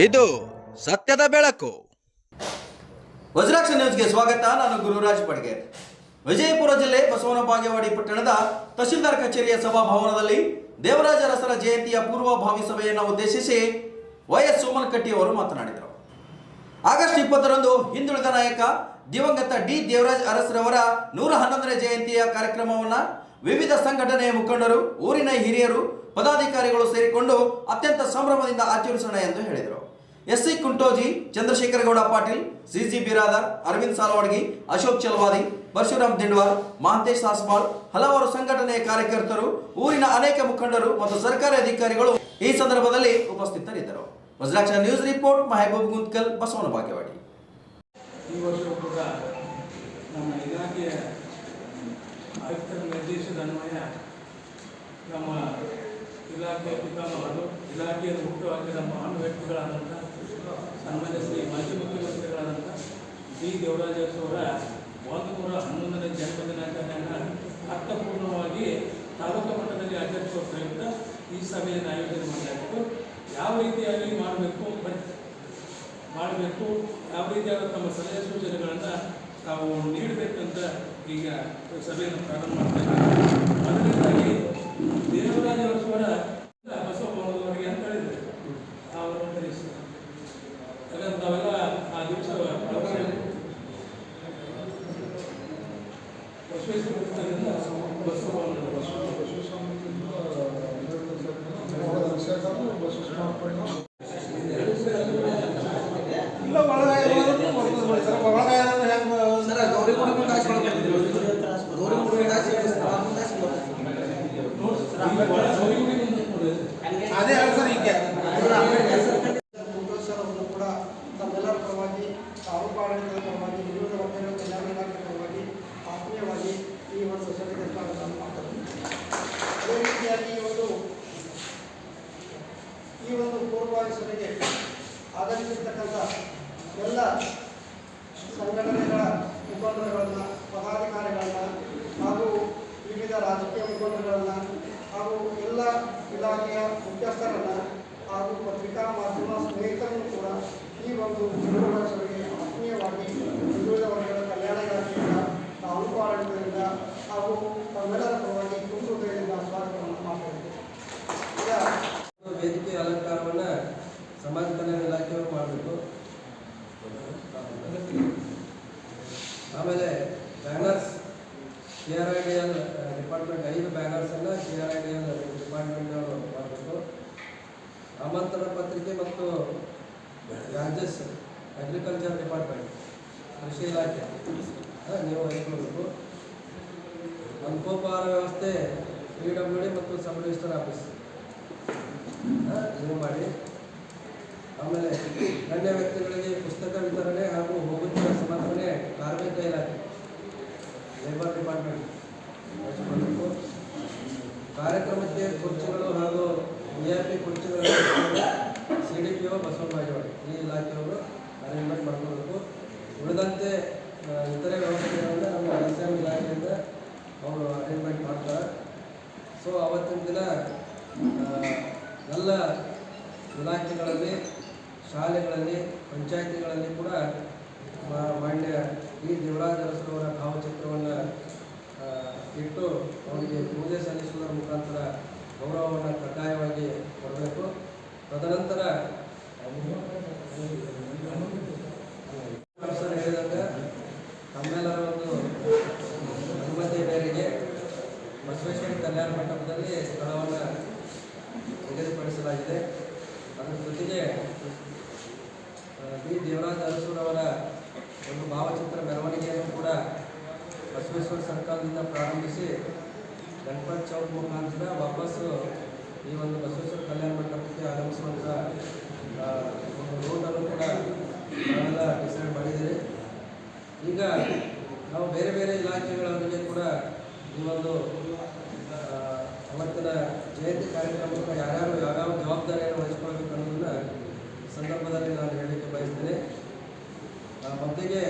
ಇದು ಸತ್ಯದ ಬೆಳಕು. ವಜ್ರಾಕ್ಷ ನ್ಯೂಸ್ಗೆ ಸ್ವಾಗತ. ನಾನು ಗುರುರಾಜ್ ಪಡ್ಗೇರ್. ವಿಜಯಪುರ ಜಿಲ್ಲೆ ಬಸವನ ಬಾಗೇವಾಡಿ ಪಟ್ಟಣದ ತಹಶೀಲ್ದಾರ್ ಕಚೇರಿಯ ಸಭಾಭವನದಲ್ಲಿ ದೇವರಾಜ ಅರಸರ ಜಯಂತಿಯ ಪೂರ್ವಭಾವಿ ಸಭೆಯನ್ನು ಉದ್ದೇಶಿಸಿ ವೈಎಸ್ ಸೋಮನ್ ಕಟ್ಟಿ ಅವರು ಮಾತನಾಡಿದರು. ಆಗಸ್ಟ್ 20ರಂದು ಹಿಂದುಳಿದ ನಾಯಕ ದಿವಂಗತ ಡಿ ದೇವರಾಜ್ ಅರಸರವರ 111ನೇ ಜಯಂತಿಯ ಕಾರ್ಯಕ್ರಮವನ್ನು ವಿವಿಧ ಸಂಘಟನೆಯ ಮುಖಂಡರು, ಊರಿನ ಹಿರಿಯರು, ಪದಾಧಿಕಾರಿಗಳು ಸೇರಿಕೊಂಡು ಅತ್ಯಂತ ಸಂಭ್ರಮದಿಂದ ಆಚರಿಸೋಣ ಎಂದು ಹೇಳಿದರು. S C Kuntoji, Chandrashekhargouda Patil, C G Biradar, Arvind Salawadgi, Ashok Chalavadi, Parashuram Dindwal, Mahantesh Sasmal, ಹಲವಾರು ಸಂಘಟನೆಯ ಕಾರ್ಯಕರ್ತರು, ಊರಿನ ಅನೇಕ ಮುಖಂಡರು ಮತ್ತು ಸರ್ಕಾರಿ ಅಧಿಕಾರಿಗಳು ಈ ಸಂದರ್ಭದಲ್ಲಿ ಉಪಸ್ಥಿತರಿದ್ದರು. Vajraksha news report, Mehboob Guntakal, Basavana Bagewadi. ಈ ವರ್ಷವೂ ಕೂಡ ನಮ್ಮ ಇಲಾಖೆಯ ಆಯುಕ್ತರ ನಿರ್ದೇಶದ ಅನ್ವಯ ನಮ್ಮ ಇಲಾಖೆಯ ಪಿತಾಮಹರು, ಇಲಾಖೆಯಲ್ಲಿ ಮುಖ್ಯವಾಗಿ ನಮ್ಮ ಮಹಾನ್ ವ್ಯಕ್ತಿಗಳಾದಂಥ ಸನ್ಮಾನ್ಯ ಶ್ರೀ ಮಾಜಿ ಮುಖ್ಯಮಂತ್ರಿಗಳಾದಂಥ ಡಿ ದೇವರಾಜ ಅವರ 111ನೇ ಜನ್ಮದಿನಾಚರಣೆಯನ್ನು ಅರ್ಥಪೂರ್ಣವಾಗಿ ತಾಲೂಕು ಮಟ್ಟದಲ್ಲಿ ಆಚರಿಸುವ ಪ್ರಯುಕ್ತ ಈ ಸಭೆಯನ್ನು ಆಯೋಜನೆ ಮಾಡಲಾಗಿತ್ತು. ಯಾವ ರೀತಿಯಾಗಿ ಮಾಡಬೇಕು, ಯಾವ ರೀತಿಯಾದ ತಮ್ಮ ಸಲಹೆ ಸೂಚನೆಗಳನ್ನು ತಾವು ನೀಡಬೇಕಂತ ಈಗ ಸಭೆಯನ್ನು ಪ್ರಾರಂಭ ಮಾಡ್ತಾ ಇದ್ದೀವಿ. ಮೊದಲನೇದಾಗಿ ದೇವರಾಜ ಅವರ ಬಸವಭವನದವರಿಗೆ ಅಂತ ಹೇಳಿದ್ರು, ಅವರು ತಿಳಿಸಿ ಯಾಕಂದ್ರೆ ನಾವೆಲ್ಲ ಆ ದಿವಸ ಬಸವೇಶ್ವರ ಬಸವಭವನ ಅದೇ ಕೂಡ ತಮ್ಮೆಲ್ಲರ ಪರವಾಗಿ, ತಾಲೂಕು ಆಡಳಿತದ ಪರವಾಗಿ, ವಿವಿಧ ವರ್ಗಗಳ ಕಲ್ಯಾಣ ಇಲಾಖೆ ಪರವಾಗಿ ಆತ್ಮೀಯವಾಗಿ ಈ ಒಂದು ಸಭೆಗೆ ಸ್ವಾಗತ ಮಾಡ್ತಾರೆ. ಅದೇ ರೀತಿಯಾಗಿ ಈ ಒಂದು ಪೂರ್ವಭಾವಿ ಸಭೆಗೆ ಆಗಮಿಸಿರ್ತಕ್ಕಂಥ ಎಲ್ಲ ಸಂಘಟನೆಗಳ ಮುಖಂಡರುಗಳನ್ನು, ಪದಾಧಿಕಾರಿಗಳನ್ನು ಹಾಗೂ ವಿವಿಧ ರಾಜಕೀಯ ಮುಖಂಡರುಗಳನ್ನು ಹಾಗೂ ಎಲ್ಲ ಇಲಾಖೆಯ ಮುಖ್ಯಸ್ಥರನ್ನು ಹಾಗೂ ಪತ್ರಿಕಾ ಮಾಧ್ಯಮ ಸ್ನೇಹಿತರನ್ನು ಕೂಡ ಈ ಒಂದು ಪೂರ್ವಭಾವಿ ಸಭೆಗೆ ಆತ್ಮೀಯವಾಗಿ ಹಿಂದುಳಿದ ವರ್ಗಗಳ ಕಲ್ಯಾಣ ಇಲಾಖೆಯಿಂದ, ತಾಲೂಕು ಆಡಳಿತದಿಂದ ಹಾಗೂ ತಮ್ಮೆಲ್ಲರ ಪರವಾಗಿ ತುಂಬ ಹೃದಯದಿಂದ ಸ್ವಾಗತವನ್ನು ಮಾಡ್ತಿದ್ದೇವೆ. ಈಗ ವೇದಿಕೆ ಅಲಂಕಾರವನ್ನು ಸಮಾಜ ಕಲ್ಯಾಣ ಇಲಾಖೆಯವರು ಮಾಡಬೇಕು. ಆಮೇಲೆ banners KRIDL department 5 ಬ್ಯಾನರ್ಸನ್ನು KRIDL department ಅವರು ಮಾಡಬೇಕು. ಆಮಂತ್ರಣ ಪತ್ರಿಕೆ ಮತ್ತು ಗ್ಯಾಜೆಟ್ಸ್ ಅಗ್ರಿಕಲ್ಚರ್ ಡಿಪಾರ್ಟ್ಮೆಂಟ್, ಕೃಷಿ ಇಲಾಖೆ ನೀವು ವಹಿಸ್ಕೊಳ್ಬೇಕು. ಅಲ್ಪೋಪಹಾರ ವ್ಯವಸ್ಥೆ PWD ಮತ್ತು ಸಬ್ ರಿಜಿಸ್ಟರ್ ಆಫೀಸ್ ನೀವು ಮಾಡಿ. ಆಮೇಲೆ ಗಣ್ಯ ವ್ಯಕ್ತಿಗಳಿಗೆ ಪುಸ್ತಕ ವಿತರಣೆ ಹಾಗೂ ಹೋಗುತ್ತಿರುವ ಸಮರ್ಪಣೆ ಕಾರ್ಮಿಕ ಇಲಾಖೆ, ಲೇಬರ್ ಡಿಪಾರ್ಟ್ಮೆಂಟ್ ವಹಿಸಿಕೊಳ್ಳಬೇಕು. ಕಾರ್ಯಕ್ರಮಕ್ಕೆ ಕುರ್ಚಿಗಳು ಹಾಗೂ VIP ಕುರ್ಚಿಗಳನ್ನು CDPO ಬಸವನ ಬಾಗೇವಾಡಿ ಈ ಇಲಾಖೆಯವರು ಅರೇಂಜ್ಮೆಂಟ್ ಮಾಡ್ಕೊಳ್ಬೇಕು. ಉಳಿದಂತೆ ಇತರೆ ವ್ಯವಸ್ಥೆಗಳನ್ನು ನಮ್ಮ SM ಇಲಾಖೆಯಿಂದ ಅವರು ಅರೇಂಜ್ಮೆಂಟ್ ಮಾಡ್ತಾರೆ. ಸೊ ಅವತ್ತಿನ ದಿನ ಎಲ್ಲ ಇಲಾಖೆಗಳಲ್ಲಿ, ಶಾಲೆಗಳಲ್ಲಿ, ಪಂಚಾಯಿತಿಗಳಲ್ಲಿ ಕೂಡ ಮಾನ್ಯ ಡಿ ದೇವರಾಜ ಅರಸರವರ ಭಾವಚಿತ್ರವನ್ನು ಇಟ್ಟು ಅವರಿಗೆ ಪೂಜೆ ಸಲ್ಲಿಸುವುದರ ಮುಖಾಂತರ ಗೌರವವನ್ನು ಕಡ್ಡಾಯವಾಗಿ ಕೊಡಬೇಕು. ತದನಂತರ ಹೇಳಿದಾಗ ತಮ್ಮೆಲ್ಲರ ಒಂದು ಅನುಮತಿಯ ಮೇರೆಗೆ ಬಸವೇಶ್ವರ ಕಲ್ಯಾಣ ಮಂಟಪದಲ್ಲಿ ಸ್ಥಳವನ್ನು ನಿಗದಿಪಡಿಸಲಾಗಿದೆ. ಅದರ ಜೊತೆಗೆ ಡಿ ದೇವರಾಜ ಅರಸರವರ ಒಂದು ಭಾವಚಿತ್ರ ಮೆರವಣಿಗೆಯನ್ನು ಕೂಡ ಬಸವೇಶ್ವರ ಸರ್ಕಲ್ನಿಂದ ಪ್ರಾರಂಭಿಸಿ ಗಣಪತ್ ಚೌಕ್ ಮುಖಾಂತರ ವಾಪಸ್ಸು ಈ ಒಂದು ಬಸವೇಶ್ವರ ಕಲ್ಯಾಣ ಮಂಟಪಕ್ಕೆ ಆಗಮಿಸುವಂಥ ಒಂದು ರೂಟನ್ನು ಕೂಡ ನಾವೆಲ್ಲ ಡಿಸೈಡ್ ಮಾಡಿದ್ದೀವಿ. ಈಗ ನಾವು ಬೇರೆ ಬೇರೆ ಇಲಾಖೆಗಳವರಿಗೆ ಕೂಡ ಈ ಒಂದು ಅವತ್ತಿನ ಜಯಂತಿ ಕಾರ್ಯಕ್ರಮಕ್ಕೆ ಯಾರ್ಯಾರು ಯಾವ್ಯಾವ ಜವಾಬ್ದಾರಿಯನ್ನು ವಹಿಸ್ಕೊಳ್ಬೇಕು ಅನ್ನೋದನ್ನು ಸಂದರ್ಭದಲ್ಲಿ ನಾನು ಹೇಳಲಿಕ್ಕೆ ಬಯಸ್ತೇನೆ. ಮೊದಲಿಗೆ